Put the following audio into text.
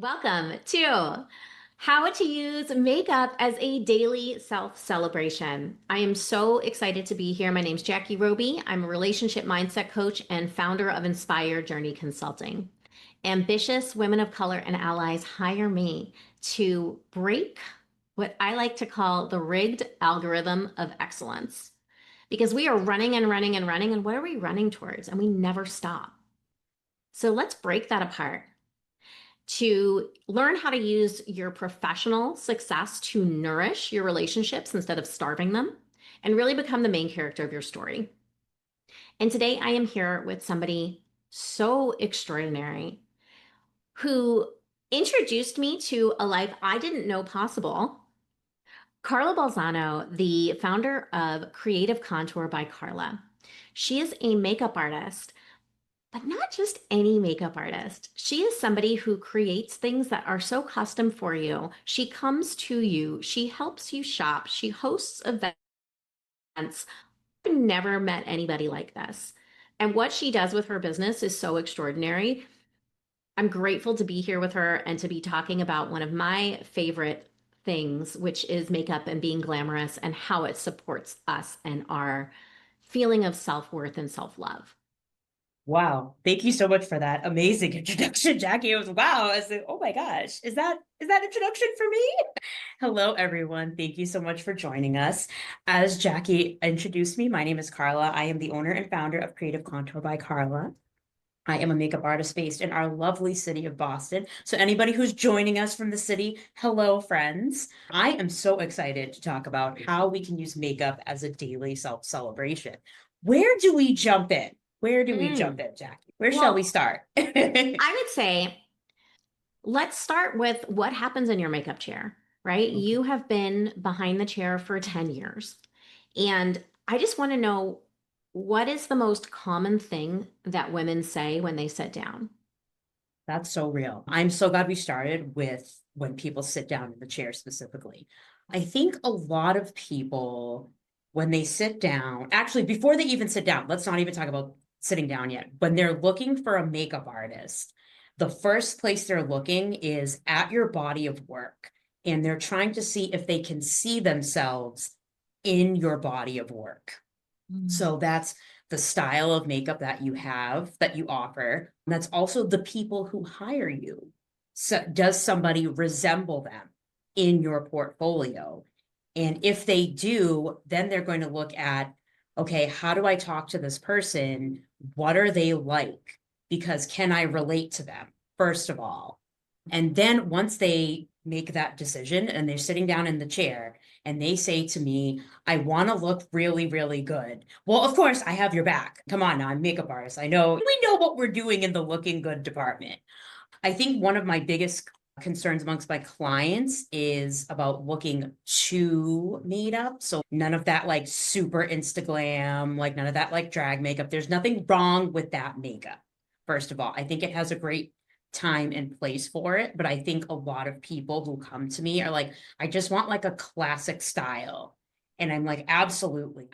Welcome to How to Use Makeup as a Daily Self-Celebration. I am so excited to be here. My name's Jackie Roby. I'm a relationship mindset coach and founder of Inspire Journey Consulting. Ambitious women of color and allies hire me to break what I like to call the rigged algorithm of excellence. Because we are running and running and running, and what are we running towards? And we never stop. So let's break that apart to learn how to use your professional success to nourish your relationships instead of starving them and really become the main character of your story. And today I am here with somebody so extraordinary who introduced me to a life I didn't know possible. Carla Balzano, the founder of Creative Contour by Carla. She is a makeup artist, but not just any makeup artist. She is somebody who creates things that are so custom for you. She comes to you, she helps you shop, she hosts events. I've never met anybody like this. And what she does with her business is so extraordinary. I'm grateful to be here with her and to be talking about one of my favorite things, which is makeup and being glamorous and how it supports us and our feeling of self-worth and self-love. Wow. Thank you so much for that amazing introduction, Jackie. It was wow. I was like, oh my gosh, is that introduction for me? Hello, everyone. Thank you so much for joining us. As Jackie introduced me, my name is Carla. I am the owner and founder of Creative Contour by Carla. I am a makeup artist based in our lovely city of Boston. So anybody who's joining us from the city, hello, friends. I am so excited to talk about how we can use makeup as a daily self-celebration. Where do we jump in? Where do we jump Mm. in, Jackie? Where shall we Well, start? I would say let's start with what happens in your makeup chair, right? Okay. You have been behind the chair for 10 years. And I just want to know what is the most common thing that women say when they sit down? That's so real. I'm so glad we started with when people sit down in the chair specifically. I think a lot of people, when they sit down, actually, before they even sit down, let's not even talk about sitting down yet. When they're looking for a makeup artist, the first place they're looking is at your body of work. And they're trying to see if they can see themselves in your body of work. Mm. So that's the style of makeup that you have, that you offer. And that's also the people who hire you. So does somebody resemble them in your portfolio? And if they do, then they're going to look at, okay, how do I talk to this person? What are they like? Because can I relate to them, first of all? And then once they make that decision and they're sitting down in the chair and they say to me, I want to look really, really good. Well, of course, I have your back. Come on now, I'm a makeup artist. I know we know what we're doing in the looking good department. I think one of my biggest concerns amongst my clients is about looking too made up. So none of that like super insta glam, like none of that like drag makeup. There's nothing wrong with that makeup. First of all, I think it has a great time and place for it. But I think a lot of people who come to me are like, I just want like a classic style. And I'm like, absolutely.